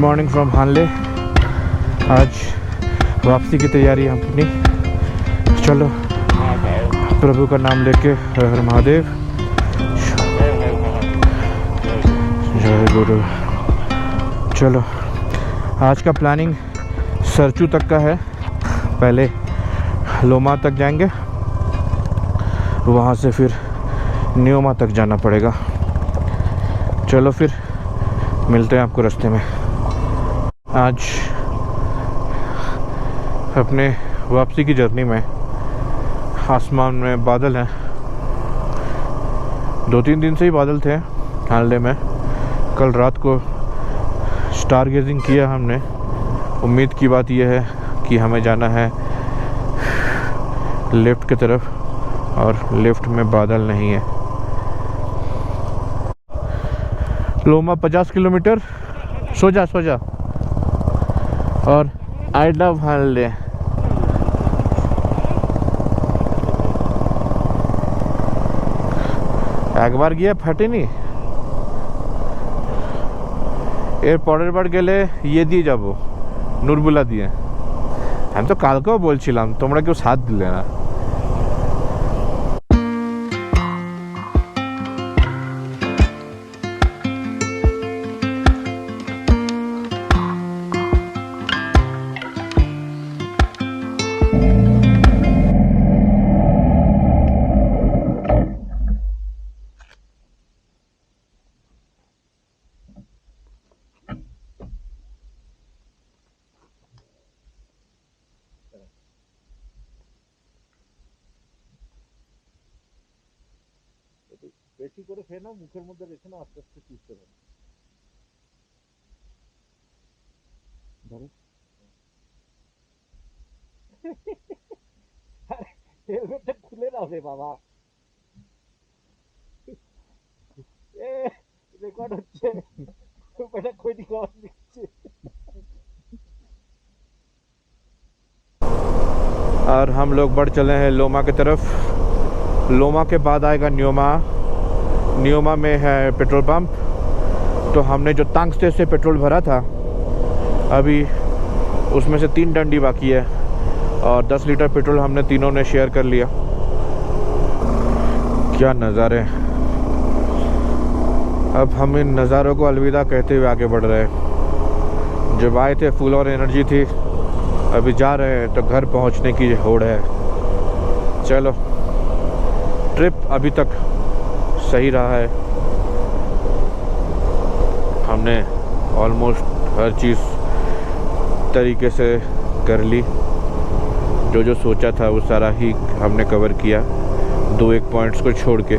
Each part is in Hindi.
मॉर्निंग फ्रॉम हानले। आज वापसी की तैयारी है अपनी। चलो प्रभु का नाम लेके हर हर महादेव, जय गुरु। चलो आज का प्लानिंग सरचू तक का है। पहले लोमा तक जाएंगे, वहाँ से फिर न्योमा तक जाना पड़ेगा। चलो फिर मिलते हैं आपको रास्ते में। आज अपने वापसी की जर्नी में आसमान में बादल हैं। 2-3 दिन से ही बादल थे हानले में। कल रात को स्टार गेजिंग किया हमने। उम्मीद की बात यह है कि हमें जाना है लेफ्ट की तरफ, और लेफ्ट में बादल नहीं है। लोमा 50 किलोमीटर। सो जा और आई लव हानले। एक बार गया फटेनी एर परेर बार गेले ये दिए जाबो, নুরবুলা দিয়ে। আমি তো কালকেও বলছিলাম তোমরা কেউ সাথ দিলে না। বেশি করে খেয়ে নাও, মুখের মধ্যে রেখে নাও, আস্তে আস্তে চুষতে পারো। ধরো হেলমেটটা খুলে নাও রে বাবা। এ রেকর্ড হচ্ছে, এটা কই দিকে আওয়াজ দিচ্ছে। और हम लोग बढ़ चले हैं लोमा की तरफ। लोमा के बाद आएगा न्योमा। न्योमा में है पेट्रोल पंप। तो हमने जो तांगस्ते से पेट्रोल भरा था, अभी उसमें से 3 डंडी बाकी है, और 10 लीटर पेट्रोल हमने तीनों ने शेयर कर लिया। क्या नज़ारे। अब हम इन नज़ारों को अलविदा कहते हुए आगे बढ़ रहे हैं। जब आए थे फुल और एनर्जी थी, अभी जा रहे हैं तो घर पहुंचने की होड़ है। चलो ट्रिप अभी तक सही रहा है। हमने ऑलमोस्ट हर चीज़ तरीके से कर ली। जो सोचा था वो सारा ही हमने कवर किया, 2-1 पॉइंट्स को छोड़ के।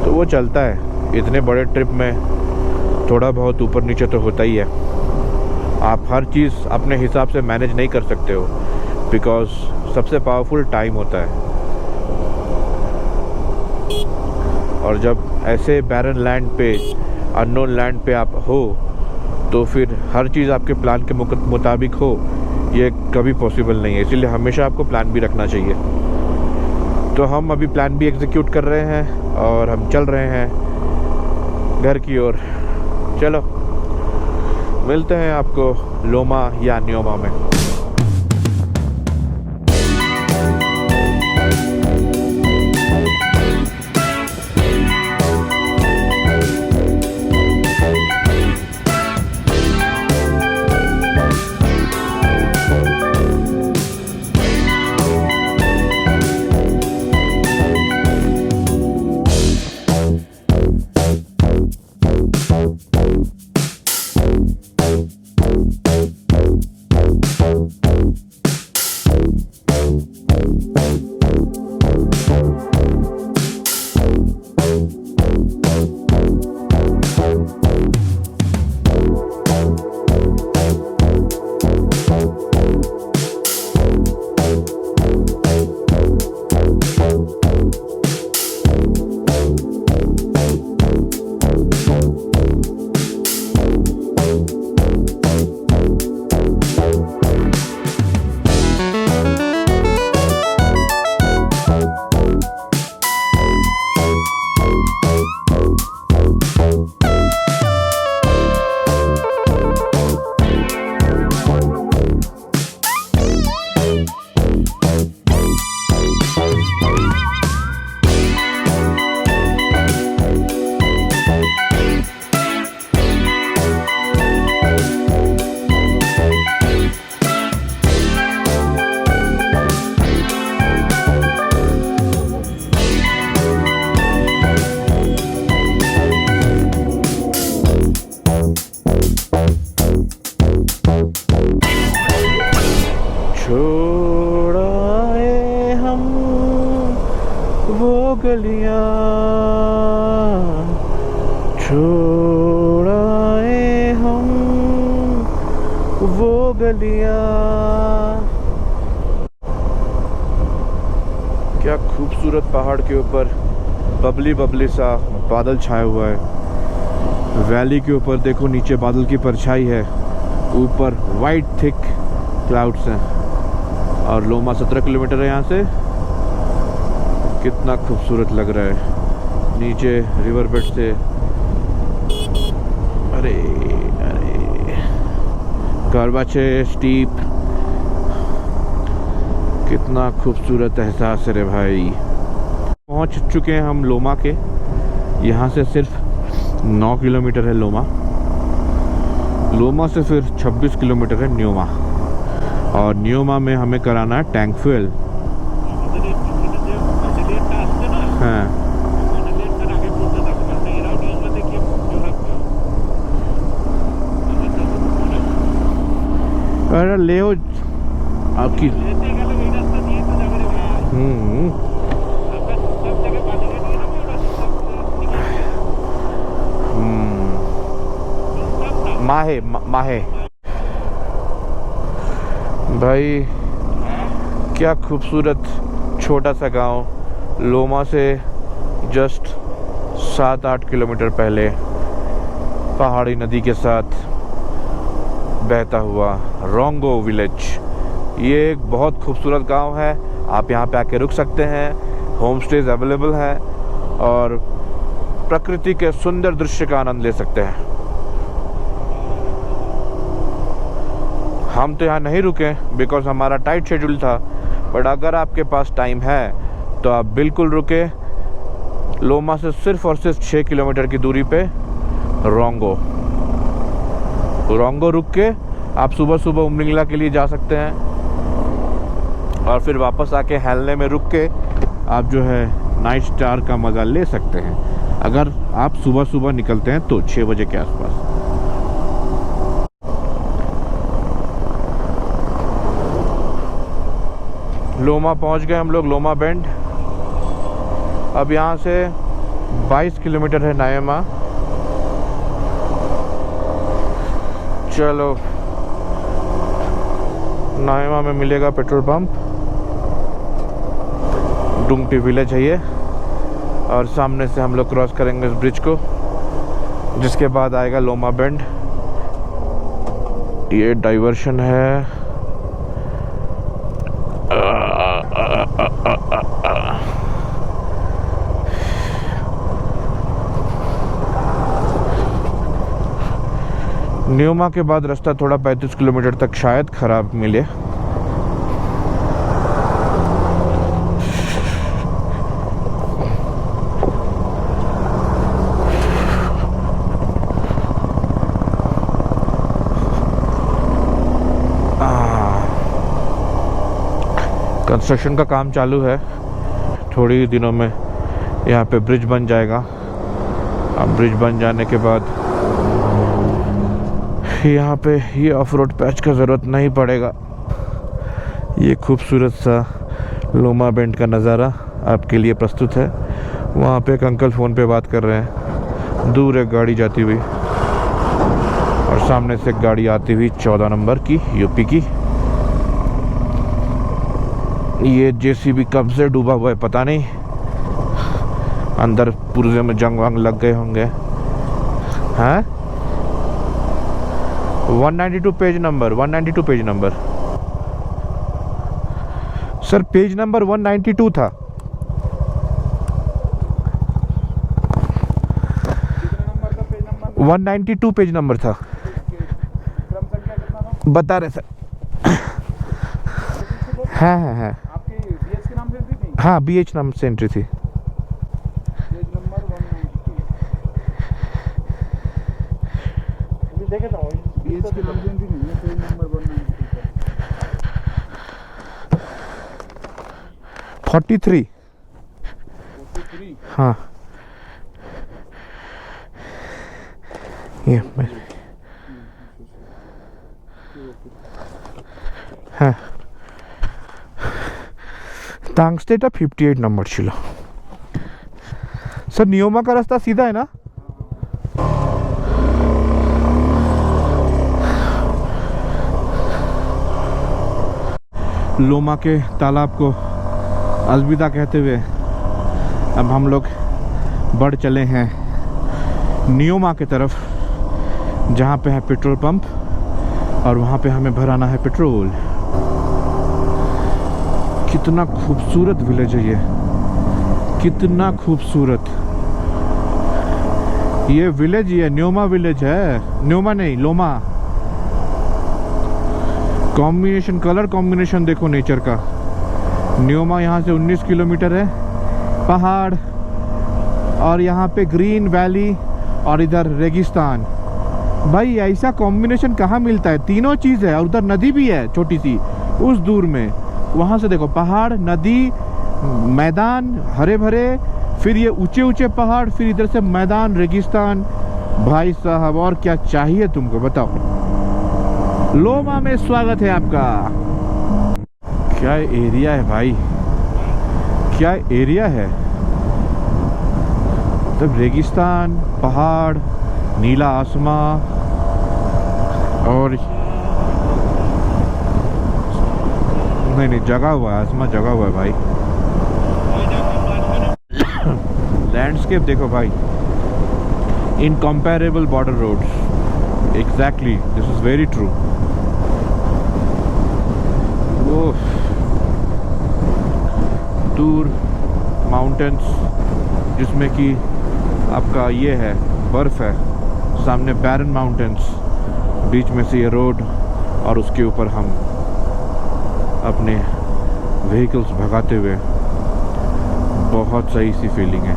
तो वो चलता है, इतने बड़े ट्रिप में थोड़ा बहुत ऊपर नीचे तो होता ही है। आप हर चीज़ अपने हिसाब से मैनेज नहीं कर सकते हो, बिकॉज सबसे पावरफुल टाइम होता है। और जब ऐसे बैरन लैंड पे, अननोन लैंड पे आप हो, तो फिर हर चीज़ आपके प्लान के मुताबिक हो, ये कभी पॉसिबल नहीं है। इसीलिए हमेशा आपको प्लान भी रखना चाहिए। तो हम अभी प्लान भी एग्जीक्यूट कर रहे हैं और हम चल रहे हैं घर की ओर। चलो मिलते हैं आपको लोमा या न्योमा में। गलियां छोड़ आए हम, वो गलियां। क्या खूबसूरत पहाड़ के ऊपर बबली बबली सा बादल छाया हुआ है। वैली के ऊपर देखो, नीचे बादल की परछाई है, ऊपर वाइट थिक क्लाउड्स हैं। और लोमा 17 किलोमीटर है यहाँ से। कितना खूबसूरत लग रहा है नीचे रिवर बेड से। अरे अरे कारवाचे स्टीप, कितना खूबसूरत एहसास है रे भाई। पहुंच चुके हैं हम लोमा के। यहाँ से सिर्फ 9 किलोमीटर है लोमा। लोमा से फिर 26 किलोमीटर है न्योमा, और न्योमा में हमें कराना है टैंक फ्यूल। हाँ अरे ले आपकी माहे माहे भाई, क्या खूबसूरत छोटा सा गांव। लोमा से जस्ट 7-8 किलोमीटर पहले पहाड़ी नदी के साथ बहता हुआ रोंगो विलेज। ये एक बहुत खूबसूरत गांव है। आप यहाँ पे आके रुक सकते हैं, होम स्टेज अवेलेबल है, और प्रकृति के सुंदर दृश्य का आनंद ले सकते हैं। हम तो यहाँ नहीं रुके बिकॉज हमारा टाइट शेड्यूल था, बट अगर आपके पास टाइम है तो आप बिल्कुल रुके। लोमा से सिर्फ और सिर्फ 6 किलोमीटर की दूरी पे रोंगो रुक के आप सुबह सुबह उमरिंगला के लिए जा सकते हैं, और फिर वापस आके हेलने में रुक के आप जो है नाइट स्टार का मज़ा ले सकते हैं, अगर आप सुबह सुबह निकलते हैं तो 6 बजे के आसपास। लोमा पहुंच गए हम लोग, लोमा बेंड। अब यहाँ से 22 किलोमीटर है नायमा। चलो, नायमा में मिलेगा पेट्रोल पंप, डुंगटी विलेज है ये, और सामने से हम लोग क्रॉस करेंगे इस ब्रिज को, जिसके बाद आएगा लोमा बेंड। ये डाइवर्शन है। न्योमा के बाद रास्ता थोड़ा 35 किलोमीटर तक शायद खराब मिले। कंस्ट्रक्शन का काम चालू है। थोड़ी ही दिनों में यहाँ पे ब्रिज बन जाएगा। अब ब्रिज बन जाने के बाद यहाँ पे ये ऑफ रोड पैच का ज़रूरत नहीं पड़ेगा। ये खूबसूरत सा लोमा बेंड का नज़ारा आपके लिए प्रस्तुत है। वहाँ पे एक अंकल फ़ोन पे बात कर रहे हैं, दूर एक गाड़ी जाती हुई, और सामने से एक गाड़ी आती हुई 14 नंबर की, यूपी की। ये जेसीबी कब से डूबा हुआ है पता नहीं, अंदर पुर्जे में जंग वंग लग गए होंगे। हाँ, 192 page number, 192 page number. Sir page number 192 था। कितने नंबर का पेज नंबर? 192 पेज नंबर था। बता रहे सर। हाँ हाँ हाँ, आपकी बीएच के नाम से एंट्री थी? हाँ बीएच नाम से एंट्री थी। पेज नंबर 192 देखे था। बीएच के नाम से एंट्री नहीं है, पेज नंबर 192 पर 43। हाँ ये हाँ, तांगस्टेटा 58 नंबर छिलो। सर नियोमा का रास्ता सीधा है ना? लोमा के तालाब को अलविदा कहते हुए अब हम लोग बढ़ चले हैं नियोमा की तरफ, जहाँ पे है पेट्रोल पंप और वहाँ पे हमें भराना है पेट्रोल। कितना खूबसूरत विलेज है ये, कितना खूबसूरत ये विलेज। ये नियोमा विलेज है, नियोमा नहीं लोमा। कॉम्बिनेशन, कलर कॉम्बिनेशन देखो नेचर का। नियोमा यहाँ से 19 किलोमीटर है, पहाड़ और यहाँ पे ग्रीन वैली और इधर रेगिस्तान। भाई ऐसा कॉम्बिनेशन कहाँ मिलता है? तीनों चीज़ है और उधर नदी भी है छोटी सी उस दूर में। वहाँ से देखो पहाड़, नदी, मैदान हरे भरे, फिर ये ऊंचे ऊंचे पहाड़, फिर इधर से मैदान, रेगिस्तान। भाई साहब और क्या चाहिए तुमको, बताओ। लोमा में स्वागत है आपका। क्या एरिया है भाई, क्या एरिया है। तब रेगिस्तान, पहाड़, नीला आसमां और नहीं जगा हुआ है, आसमां जगा हुआ है भाई। लैंडस्केप देखो भाई, incomparable border roads. Exactly, this is very true. दूर माउंटेन्स जिसमें कि आपका ये है, बर्फ है, सामने बैरन माउंटेन्स, बीच में से ये रोड और उसके ऊपर हम अपने व्हीकल्स भगाते हुए। बहुत सही सी फीलिंग है,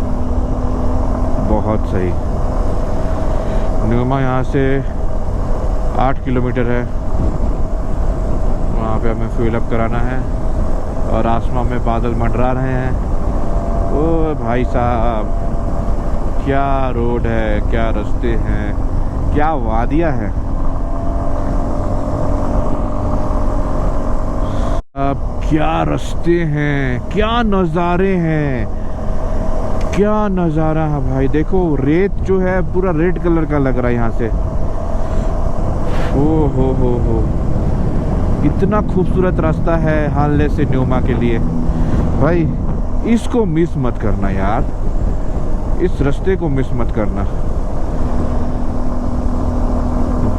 बहुत सही। नियोमा यहाँ से 8 किलोमीटर है, वहाँ पे हमें फ्यूल अप कराना है और आसमान में बादल मंडरा रहे हैं। ओ भाई साहब, क्या रोड है, क्या रास्ते हैं, क्या वादियाँ हैं। अब क्या रास्ते हैं, क्या नज़ारे हैं, क्या नज़ारा है भाई। देखो रेत जो है पूरा रेड कलर का लग रहा है यहाँ से। ओ हो, इतना खूबसूरत रास्ता है हानले से नियोमा के लिए। भाई इसको मिस मत करना यार, इस रास्ते को मिस मत करना।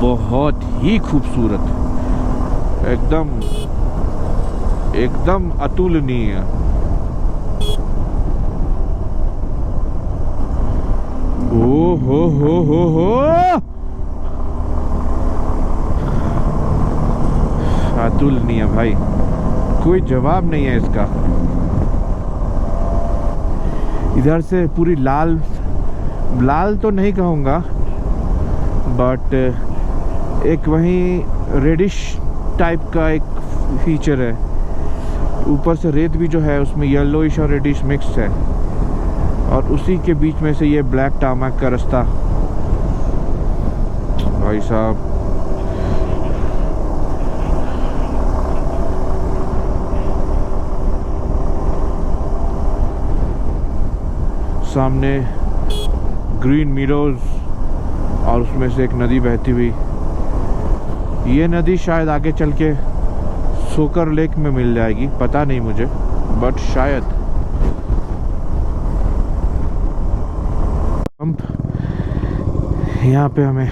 बहुत ही खूबसूरत, एकदम अतुलनीय। ओ हो अतुलनीय भाई, कोई जवाब नहीं है इसका। इधर से पूरी लाल तो नहीं कहूँगा, बट एक वहीं रेडिश टाइप का एक फीचर है। ऊपर से रेत भी जो है उसमें येलोइश और रेडिश मिक्स है, और उसी के बीच में से ये ब्लैक टार्मैक का रास्ता। भाई साहब सामने ग्रीन मीडोज और उसमें से एक नदी बहती हुई। ये नदी शायद आगे चल के सोकर लेक में मिल जाएगी, पता नहीं मुझे, बट शायद। पंप यहाँ पे हमें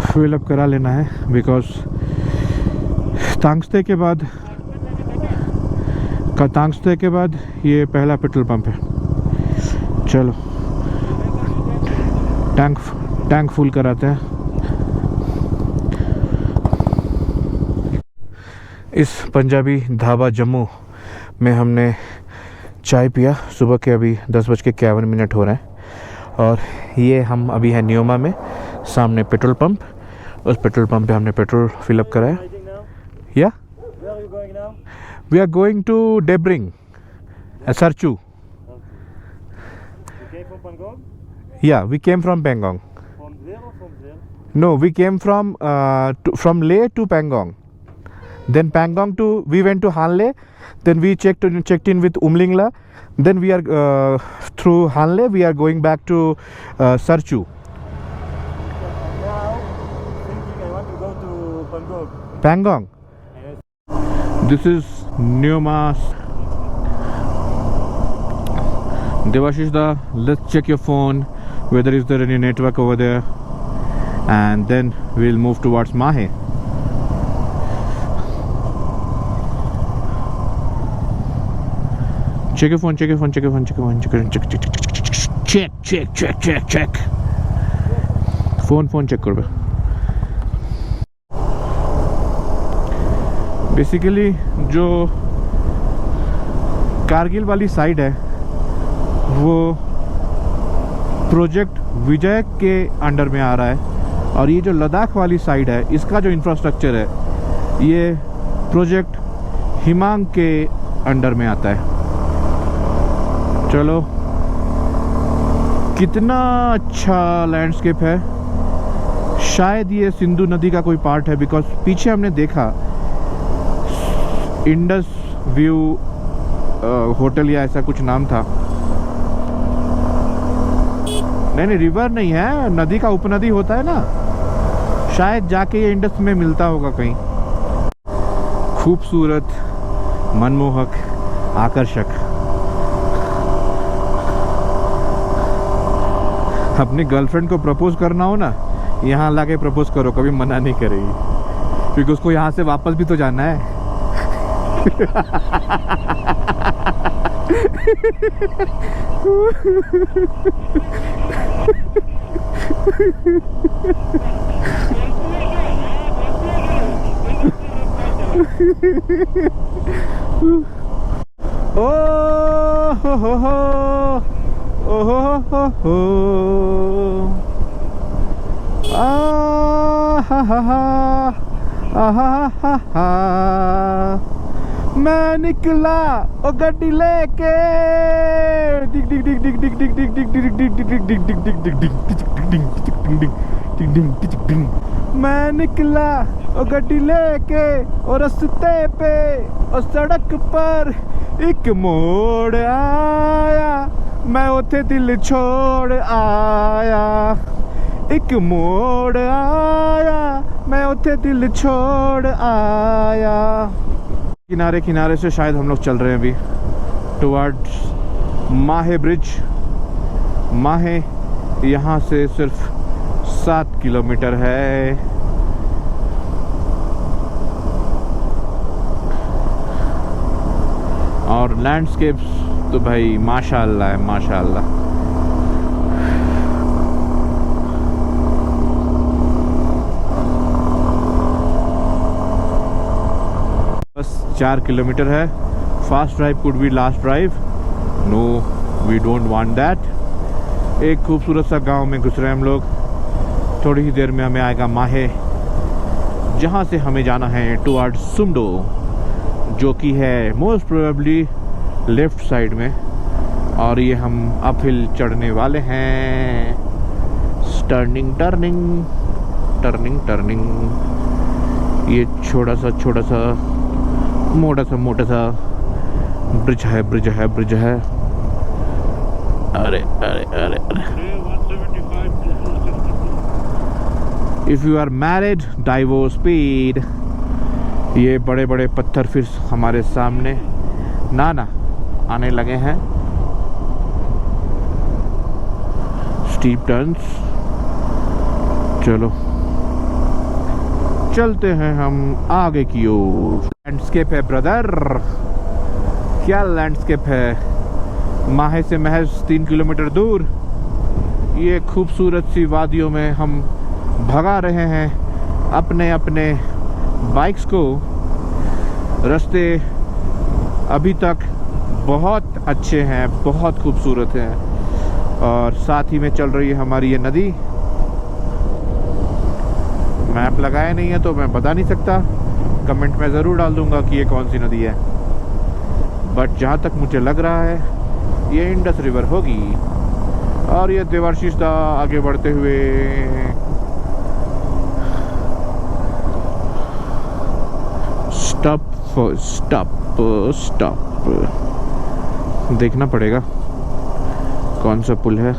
फ्यूल अप करा लेना है, बिकॉज तांगस्ते के बाद ये पहला पेट्रोल पंप है। चलो टैंक फुल कराते हैं। इस पंजाबी ढाबा जम्मू में हमने चाय पिया सुबह के। अभी 10:51 हो रहे हैं और ये हम अभी हैं नियोमा में। सामने पेट्रोल पंप, उस पेट्रोल पंप पे हमने पेट्रोल फिलअप कराया। या we are going to Debring, Sarchu. Yeah, we came from Pangong. From there or from there? No, we came from Leh to Pangong. Then Pangong to we went to Hanle. Then we checked in with Umlingla. Then we are through Hanle. We are going back to Sarchu. Now, thinking I want to go to Bangkok. Pangong. Yes. This is Neomas. Devashish da, let's check your phone whether is there any network over there, and then we'll move towards Mahe. Check your phone, check your phone, check your phone, check your phone, check your phone, check. phone check करबे. बेसिकली जो कारगिल वाली साइड है वो प्रोजेक्ट विजय के अंडर में आ रहा है, और ये जो लद्दाख वाली साइड है इसका जो इंफ्रास्ट्रक्चर है ये प्रोजेक्ट हिमांग के अंडर में आता है. चलो, कितना अच्छा लैंडस्केप है. शायद ये सिंधु नदी का कोई पार्ट है, बिकॉज पीछे हमने देखा इंडस व्यू होटल या ऐसा कुछ नाम था. नहीं, रिवर नहीं है, नदी का उपनदी होता है ना, शायद जाके ये इंडस में मिलता होगा कहीं. खूबसूरत, मनमोहक, आकर्षक. अपनी गर्लफ्रेंड को प्रपोज करना हो ना, यहाँ लाके प्रपोज करो, कभी मना नहीं करेगी, क्योंकि उसको यहाँ से वापस भी तो जाना है. ओ हो ओ हो आ हा हा. मैं निकला ओ गड्डी लेके, डिग डिग डिग डिग डिग डिग डिग डिग डिग डिग डिग डिग डिग डिग डिग डिग डिग डिग. मैं निकला ओ गड्डी लेके और रास्ते पे और सड़क पर एक मोड़ आया, मैं उथे दिल छोड़ आया. एक मोड़ आया, मैं उथे दिल छोड़ आया. किनारे किनारे से शायद हम लोग चल रहे हैं अभी टुवर्ड्स माहे ब्रिज. माहे यहाँ से सिर्फ 7 किलोमीटर है. और लैंडस्केप्स तो भाई माशाअल्लाह है, माशाअल्लाह. बस 4 किलोमीटर है. Fast drive could be last drive. No, we don't want that. एक खूबसूरत सा गांव में घुस रहे हैं हम लोग. थोड़ी ही देर में हमें आएगा माहे, जहां से हमें जाना है टुवर्ड्स सुमडो, जो कि है मोस्ट प्रोबेबली लेफ्ट साइड में. और ये हम अपहिल चढ़ने वाले हैं. Turning turning turning turning. ये छोटा सा मोटा सा ब्रिज है, ब्रिज है, ब्रिज है. अरे अरे अरे अरे. इफ यू आर मैरिड, डाइवो स्पीड. ये बड़े बड़े पत्थर फिर हमारे सामने ना आने लगे हैं. Steep turns. चलो चलते हैं हम आगे की ओर. लैंडस्केप है ब्रदर, क्या लैंडस्केप है. माहे से महज 3 किलोमीटर दूर ये खूबसूरत सी वादियों में हम भगा रहे हैं अपने अपने बाइक्स को. रास्ते अभी तक बहुत अच्छे हैं, बहुत खूबसूरत हैं, और साथ ही में चल रही है हमारी ये नदी. मैप लगाया नहीं है तो मैं बता नहीं सकता. कमेंट में ज़रूर डाल दूंगा कि ये कौन सी नदी है, बट जहाँ तक मुझे लग रहा है ये इंडस रिवर होगी. और ये देवाशीष दा आगे बढ़ते हुए स्टॉप देखना पड़ेगा कौन सा पुल है।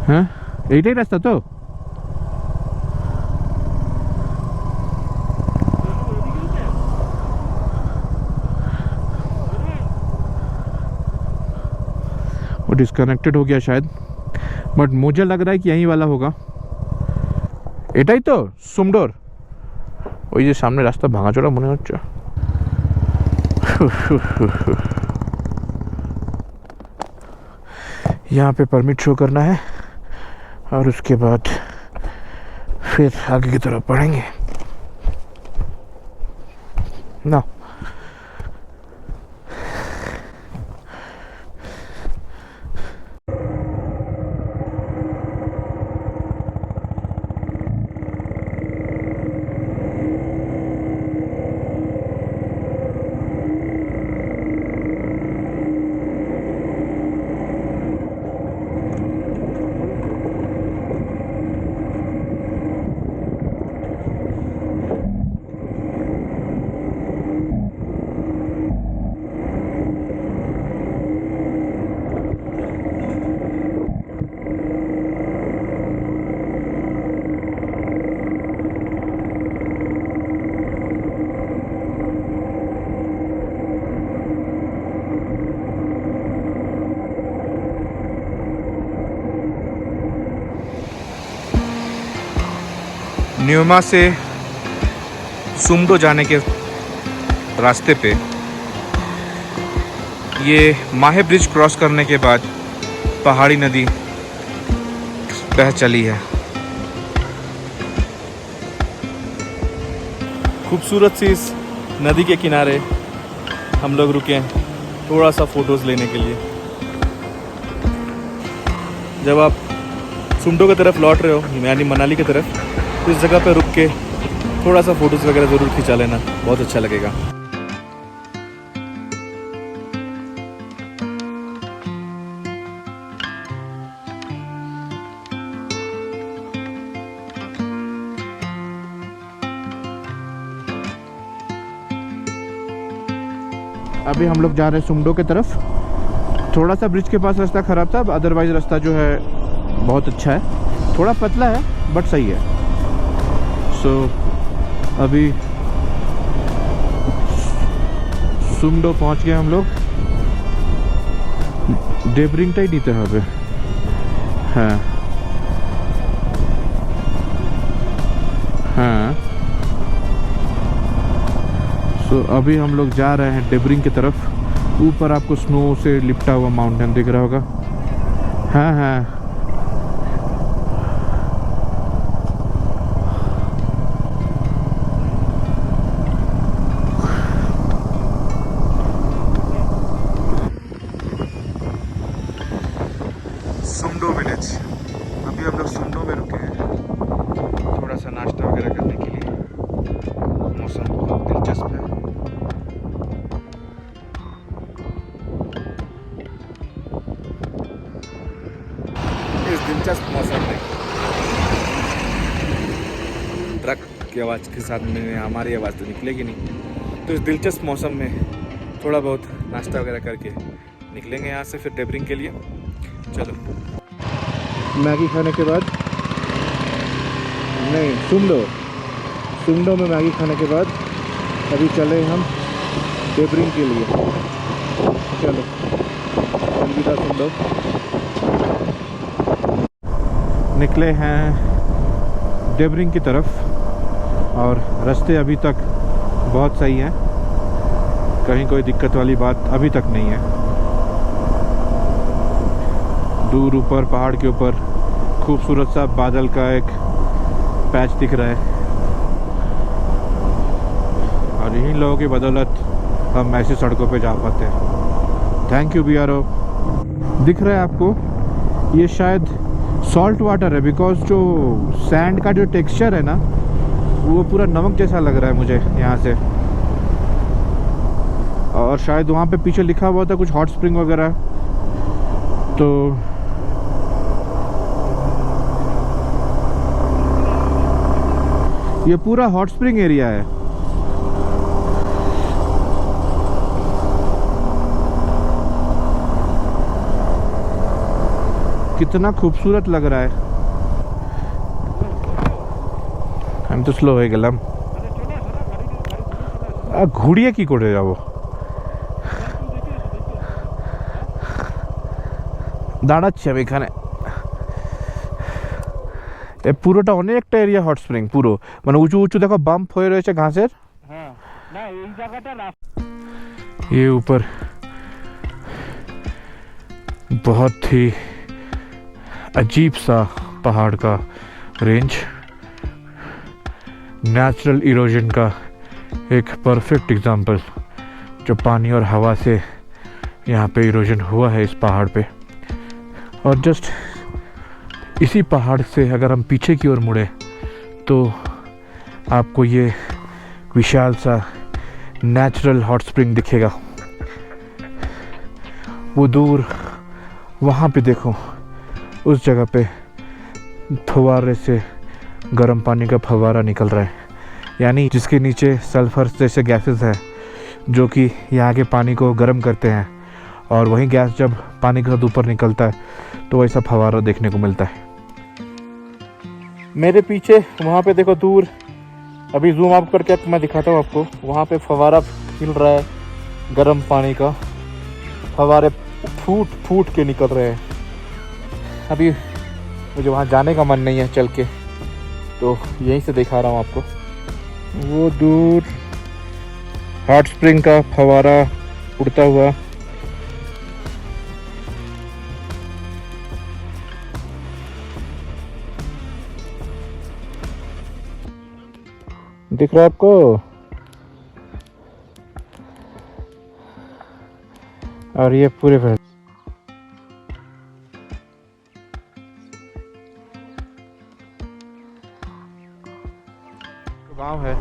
हाँ এইটাই রাস্তা তো। वो डिस्कनेक्टेड हो गया शायद, बट मुझे लग रहा है कि यहीं वाला होगा। এটাই তো সুমডোর, ওই যে সামনে রাস্তা ভাঙাচোরা মনে হচ্ছে। यहाँ पे परमिट शो करना है और उसके बाद फिर आगे की तरफ बढ़ेंगे ना। न्यूमा से सुमडो जाने के रास्ते पे ये माहे ब्रिज क्रॉस करने के बाद पहाड़ी नदी बह चली है। खूबसूरत सी इस नदी के किनारे हम लोग रुके हैं थोड़ा सा फ़ोटोज़ लेने के लिए। जब आप सुमडो की तरफ लौट रहे हो यानी मनाली की तरफ, तो इस जगह पे रुक के थोड़ा सा फ़ोटोज़ वगैरह ज़रूर खिंचा लेना, बहुत अच्छा लगेगा। अभी हम लोग जा रहे हैं सुमडो की तरफ। थोड़ा सा ब्रिज के पास रास्ता ख़राब था, अदरवाइज़ रास्ता जो है बहुत अच्छा है। थोड़ा पतला है बट सही है। सो अभी सुमडो पहुंच गए हम लोग। डेब्रिंगटाই নিতে হবে। हाँ हाँ, सो अभी हम लोग जा रहे हैं डेब्रिंग की तरफ। ऊपर आपको स्नो से लिपटा हुआ माउंटेन दिख रहा होगा। हाँ हाँ, सुमडो विलेज। अभी हम लोग सुमडो में रुके हैं थोड़ा सा नाश्ता वगैरह करने के लिए। मौसम बहुत दिलचस्प है। इस दिलचस्प मौसम में ट्रक की आवाज़ के साथ में हमारी आवाज़ तो निकलेगी नहीं, तो इस दिलचस्प मौसम में थोड़ा बहुत नाश्ता वगैरह करके निकलेंगे यहाँ से फिर डेब्रिंग के लिए। चलो। मैगी खाने के बाद, नहीं सुमडो में मैगी खाने के बाद अभी चले हम डेब्रिंग के लिए। चलो अलविदा सुमडो। निकले हैं डेब्रिंग की तरफ और रास्ते अभी तक बहुत सही हैं, कहीं कोई दिक्कत वाली बात अभी तक नहीं है। दूर ऊपर पहाड़ के ऊपर खूबसूरत सा बादल का एक पैच दिख रहा है और इन्हीं लोगों की बदौलत हम ऐसी सड़कों पे जा पाते हैं। Thank you BRO। दिख रहा है आपको ये शायद सॉल्ट वाटर है, बिकॉज जो सैंड का जो टेक्सचर है ना वो पूरा नमक जैसा लग रहा है मुझे यहाँ से। और शायद वहाँ पे पीछे लिखा हुआ था कुछ हॉट स्प्रिंग वगैरह, तो ये पूरा हॉट स्प्रिंग एरिया है। कितना खूबसूरत लग रहा है। हम तो स्लो हो गलम घुड़िए की कोड़े जाओ দাঁড়াচ্ছি আমি এখানে। এ পুরোটা অনেকটা এরিয়া হট স্প্রিং, পুরো মানে উঁচু উঁচু দেখো বাম্প হয়ে রয়েছে ঘাসের। হ্যাঁ না এই জায়গাটা ये ऊपर बहुत ही अजीब सा पहाड़ का रेंज, नेचुरल इरोजन का एक परफेक्ट एग्जांपल, जो पानी और हवा से यहाँ पे इरोजन हुआ है इस पहाड़ पे। और जस्ट इसी पहाड़ से अगर हम पीछे की ओर मुड़े तो आपको ये विशाल सा नेचुरल हॉट स्प्रिंग दिखेगा। वो दूर वहाँ पे देखो, उस जगह पे फव्वारे से गर्म पानी का फव्वारा निकल रहा है, यानी जिसके नीचे सल्फर जैसे गैसेस हैं जो कि यहाँ के पानी को गर्म करते हैं, और वही गैस जब पानी के साथ ऊपर निकलता है तो वैसा फव्वारा देखने को मिलता है। मेरे पीछे वहाँ पे देखो दूर, अभी जूम आउट करके मैं दिखाता हूँ आपको, वहाँ पे फव्वारा हिल रहा है, गर्म पानी का फव्वारे फूट फूट के निकल रहे हैं। अभी मुझे वहाँ जाने का मन नहीं है चल के, तो यहीं से दिखा रहा हूँ आपको। वो दूर हॉट स्प्रिंग का फव्वारा उड़ता हुआ दिख रहा है आपको। और ये पूरे गांव है,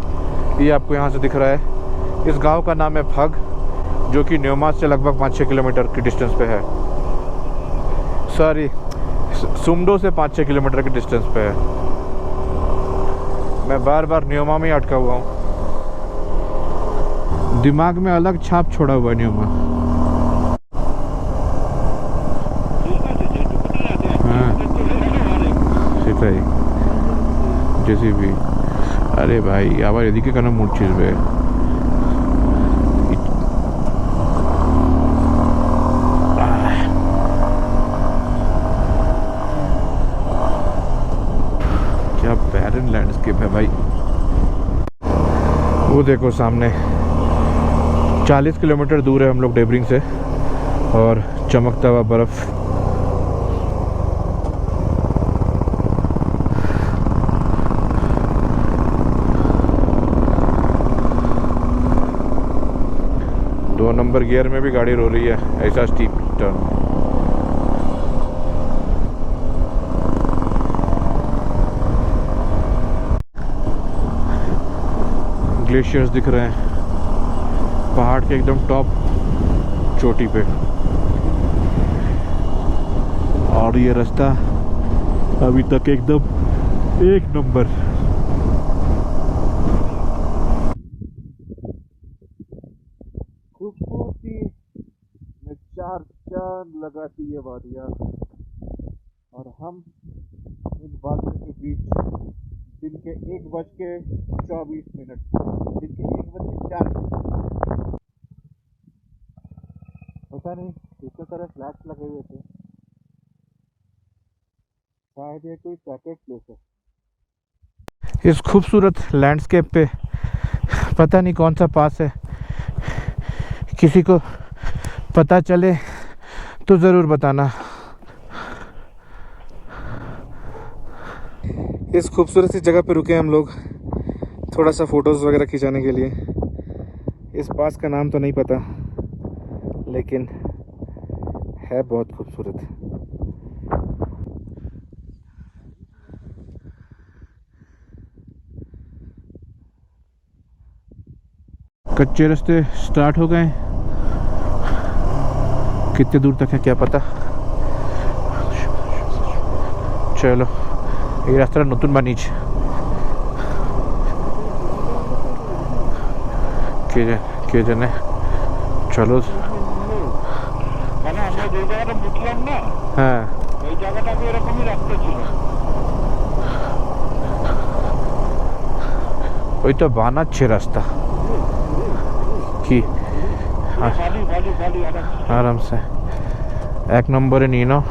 ये आपको यहाँ से दिख रहा है। इस गांव का नाम है भग, जो कि न्योमास से लगभग 5-6 किलोमीटर की डिस्टेंस पे है। सॉरी, सुमडो से 5-6 किलोमीटर की डिस्टेंस पे है। मैं बार बार न्योमा में ही अटका हुआ हूँ, दिमाग में अलग छाप छोड़ा हुआ है न्योमा। हाँ সেটাই জেসিবি। আরে ভাই আবার এদিকে কেন মুড়ছিস বে? क्या बैरन लैंडस्केप है भाई। वो देखो सामने 40 किलोमीटर दूर है हम लोग डेबरिंग से, और चमकता हुआ बर्फ। दो नंबर गियर में भी गाड़ी रो रही है, ऐसा स्टीप टर्न। ग्लेशियर्स दिख रहे हैं पहाड़ के एकदम टॉप चोटी पे, और ये रास्ता अभी तक एकदम एक नंबर। खूबसूरती में चार चांद लगाती है वादियाँ, और हम इन वादियों के बीच दिन के 1:24, दिन के 1:04। पता नहीं कितने सारे फ्लैट्स लगे हुए थे, शायद ये कोई पैकेट प्लेस है। इस खूबसूरत लैंडस्केप पे पता नहीं कौन सा पास है, किसी को पता चले तो ज़रूर बताना। इस खूबसूरत सी जगह पे रुके हम लोग थोड़ा सा फ़ोटोज़ वगैरह खिंचाने के लिए। इस पास का नाम तो नहीं पता, लेकिन है बहुत खूबसूरत। कच्चे रास्ते स्टार्ट हो गए, कितने दूर तक है क्या पता। चलो ये रास्ता नतून बानिज কে জানে। চলো মানে আমরা যে জায়গাটা বুঝলাম না, হ্যাঁ ওই জায়গাটা এরকমই রাস্তা ছিল। ওই তো বানাচ্ছে রাস্তা কি আরামসে 1 নম্বরে নিয়ে নাও।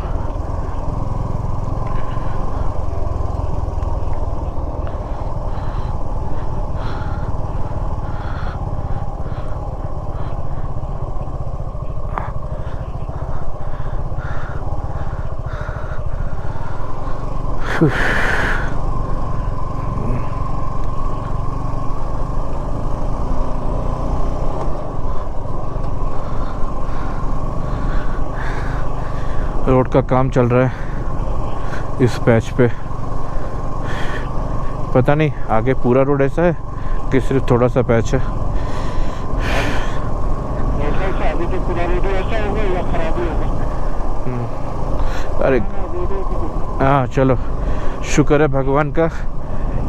रोड का काम चल रहा है इस पैच पे, पता नहीं आगे पूरा रोड ऐसा है कि सिर्फ थोड़ा सा पैच है। अभी तो पूरा रोड ऐसा होगा या खराब ही होगा। अरे हाँ चलो शुक्र है भगवान का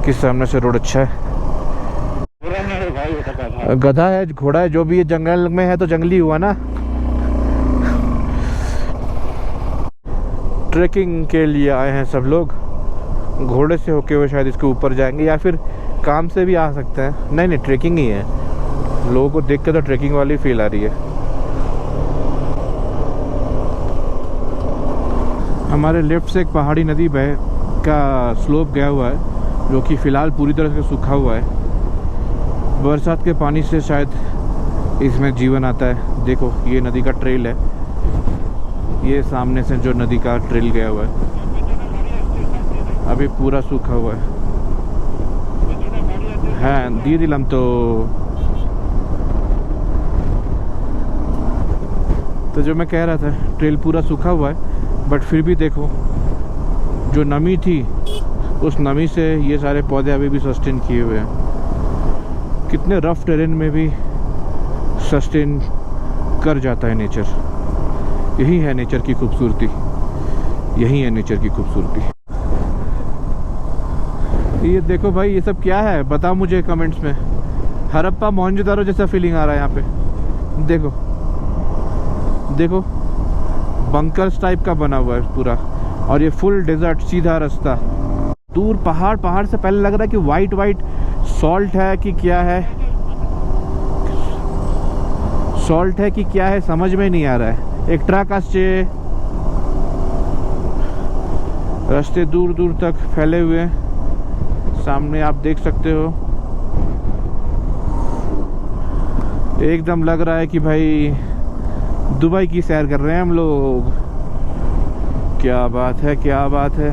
कि सामने से रोड अच्छा है। गधा है घोड़ा है जो भी है, जंगल में है तो जंगली हुआ ना। ट्रैकिंग के लिए आए हैं सब लोग, घोड़े से होके हुए शायद इसके ऊपर जाएंगे या फिर काम से भी आ सकते हैं। नहीं नहीं ट्रैकिंग ही है, लोगों को देख के तो ट्रैकिंग वाली फील आ रही है। हमारे लेफ्ट से एक पहाड़ी नदी बह का स्लोप गया हुआ है जो कि फ़िलहाल पूरी तरह से सूखा हुआ है। बरसात के पानी से शायद इसमें जीवन आता है। देखो ये नदी का ट्रेल है, ये सामने से जो नदी का ट्रेल गया हुआ है अभी पूरा सूखा हुआ है। हाँ দিয়ে দিলাম तो जो मैं कह रहा था ट्रेल पूरा सूखा हुआ है, बट फिर भी देखो जो नमी थी उस नमी से ये सारे पौधे अभी भी सस्टेन किए हुए हैं। कितने रफ टेरेन में भी सस्टेन कर जाता है नेचर। यही है नेचर की खूबसूरती, यही है नेचर की खूबसूरती। ये देखो भाई ये सब क्या है बताओ मुझे कमेंट्स में। हड़प्पा मोहनजोदारो जैसा फीलिंग आ रहा है यहाँ पे। देखो देखो बंकर्स टाइप का बना हुआ है पूरा, और ये फुल डेजर्ट सीधा रास्ता। दूर पहाड़, पहाड़ से पहले लग रहा है कि वाइट वाइट सॉल्ट है कि क्या है, सॉल्ट है कि क्या है समझ में नहीं आ रहा है। एक ट्रक आसছে, रास्ते दूर दूर तक फैले हुए हैं, सामने आप देख सकते हो। एकदम लग रहा है कि भाई दुबई की सैर कर रहे हैं हम लोग। क्या बात है, क्या बात है।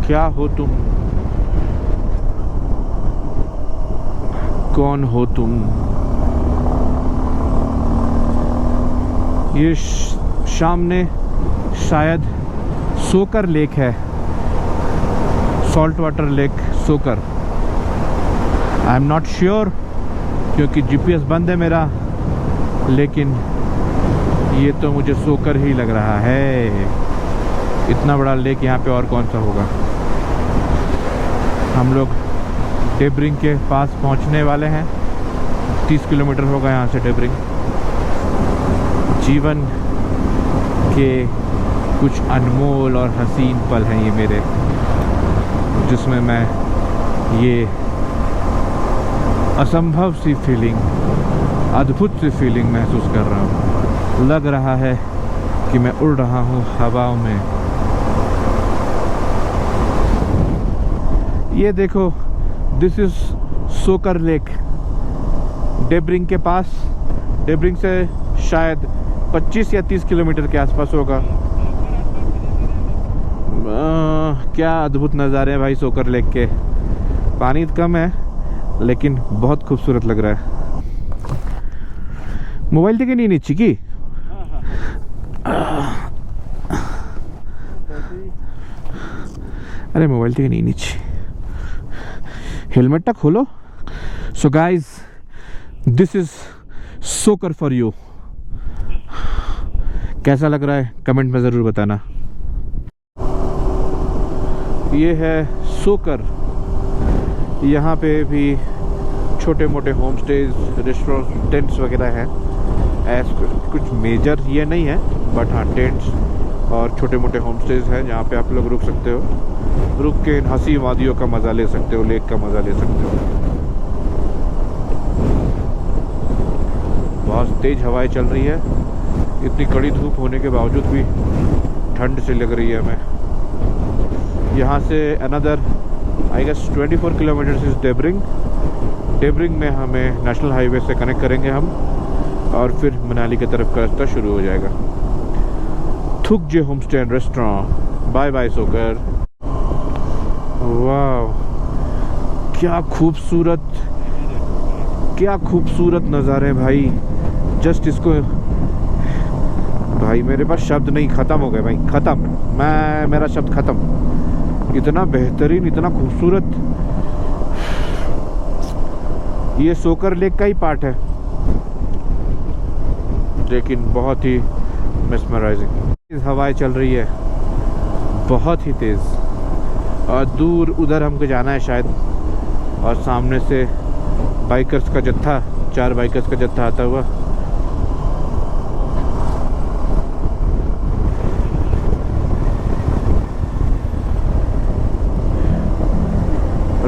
क्या हो तुम, कौन हो तुम। ये सामने शायद सोकर लेक है, सॉल्ट वाटर लेक सोकर। आई एम नॉट श्योर क्योंकि जीपीएस बंद है मेरा, लेकिन ये तो मुझे सोकर ही लग रहा है। इतना बड़ा लेक यहाँ पे और कौन सा होगा। हम लोग डेब्रिंग के पास पहुँचने वाले हैं। 30 किलोमीटर होगा यहाँ से डेब्रिंग। जीवन के कुछ अनमोल और हसीन पल हैं ये मेरे, जिसमें मैं ये असंभव सी फीलिंग, अद्भुत सी फीलिंग महसूस कर रहा हूँ। लग रहा है कि मैं उड़ रहा हूँ हवाओं में। ये देखो दिस इज सोकर लेक, डेब्रिंग के पास। डेब्रिंग से शायद 25 या 30 किलोमीटर के आसपास होगा। क्या अद्भुत नज़ारे हैं भाई सोकर लेक के। पानी कम है लेकिन बहुत खूबसूरत लग रहा है। मोबाइल থেকে নিয়ে নিচ্ছি কি? अरे मोबाइल থেকে নিয়ে নিচ্ছি। हेलमेटটা खोलो। सो गाइज दिस इज सोकर फॉर यू। कैसा लग रहा है कमेंट में ज़रूर बताना। ये है सोकर। यहाँ पे भी छोटे मोटे होम स्टेज, रेस्टोरेंट, टेंट्स वगैरह हैं। कुछ मेजर ये नहीं है, बट हाँ टेंट्स और छोटे मोटे होम स्टेज हैं जहाँ पे आप लोग रुक सकते हो। रुक के इन हंसी वादियों का मज़ा ले सकते हो, लेक का मज़ा ले सकते हो। बहुत तेज़ हवाएं चल रही है। इतनी कड़ी धूप होने के बावजूद भी ठंड से लग रही है हमें। यहाँ से another I guess 24 kilometres is Debring. Debring में हमें नेशनल हाईवे से कनेक्ट करेंगे हम, और फिर मनाली की तरफ का रास्ता शुरू हो जाएगा। Thukje home stay and restaurant. Bye bye Tsokar. वाह, क्या खूबसूरत नज़ारे भाई। जस्ट इसको भाई, मेरे पास शब्द नहीं, ख़त्म हो गए भाई, ख़त्म। मेरा शब्द ख़त्म। इतना बेहतरीन, इतना खूबसूरत। ये सोकर लेक का ही पार्ट है, लेकिन बहुत ही मेस्मराइजिंग। हवाएं चल रही है बहुत ही तेज़, और दूर उधर हमको जाना है शायद, और सामने से बाइकर्स का जत्था, 4 बाइकर्स का जत्था आता हुआ।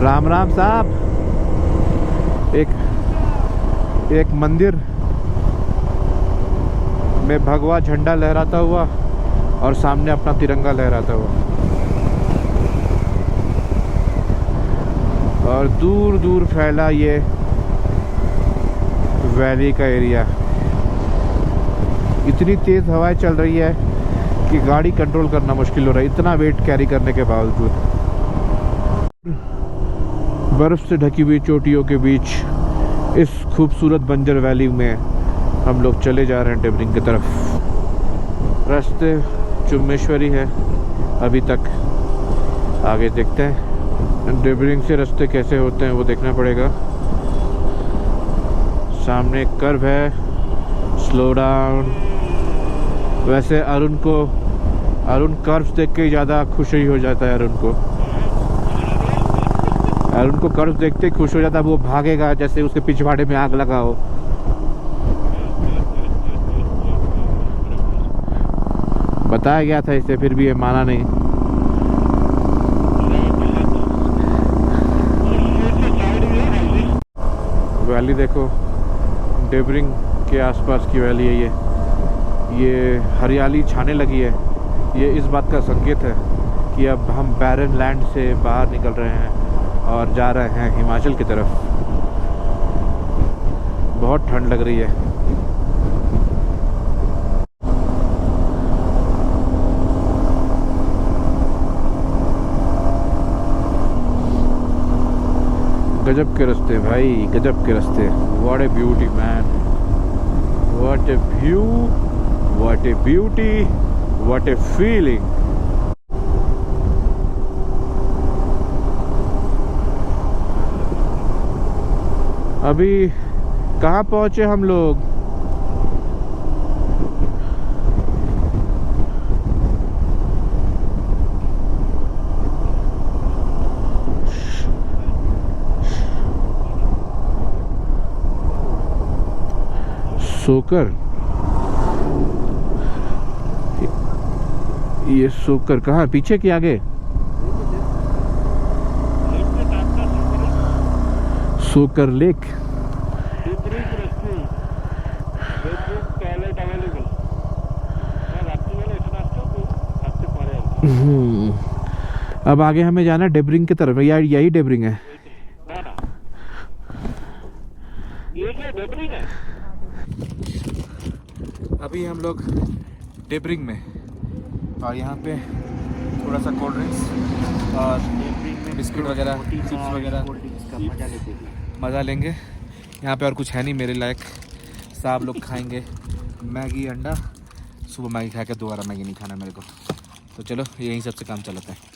राम राम साहब। एक मंदिर में भगवा झंडा लहराता हुआ और सामने अपना तिरंगा लहराता हुआ, और दूर दूर फैला ये वैली का एरिया। इतनी तेज़ हवाएं चल रही है कि गाड़ी कंट्रोल करना मुश्किल हो रहा है, इतना वेट कैरी करने के बावजूद। बर्फ़ से ढकी हुई चोटियों के बीच इस खूबसूरत बंजर वैली में हम लोग चले जा रहे हैं डेबरिंग की तरफ। रास्ते चुम्बेश्वरी है अभी तक, आगे देखते हैं। डेबरिंग से रास्ते कैसे होते हैं वो देखना पड़ेगा। सामने एक कर्व है, स्लो डाउन। वैसे अरुण कर्व्स देख के ज़्यादा खुश ही हो जाता है। अरुण को कर्व्स देखते ही खुश हो जाता है, वो भागेगा जैसे उसके पिछवाड़े में आग लगा हो। बताया गया था इसे, फिर भी ये माना नहीं। वैली देखो, डेबरिंग के आसपास की वैली है ये हरियाली छाने लगी है। ये इस बात का संकेत है कि अब हम बैरन लैंड से बाहर निकल रहे हैं और जा रहे हैं हिमाचल की तरफ। बहुत ठंड लग रही है। गजब के रास्ते भाई, गजब के रास्ते। What A beauty man, what A view, what A beauty, what a feeling. अभी कहाँ पहुँचे हम लोग? सोकर। ये सोकर कहाँ, पीछे कि आगे? सोकर लेक। अब आगे हमें जाना है डेबरिंग की तरफ। यही डेबरिंग है। अभी हम लोग डेबरिंग में, और यहाँ पे थोड़ा सा कोल्ड ड्रिंक्स और बिस्किट वगैरह, चिप्स वगैरह मज़ा लेंगे। यहाँ पे और कुछ है नहीं मेरे लायक। साहब लोग खाएंगे मैगी अंडा। सुबह मैगी खा के दोबारा मैगी नहीं खाना मेरे को, तो चलो यहीं सबसे काम चलाता है।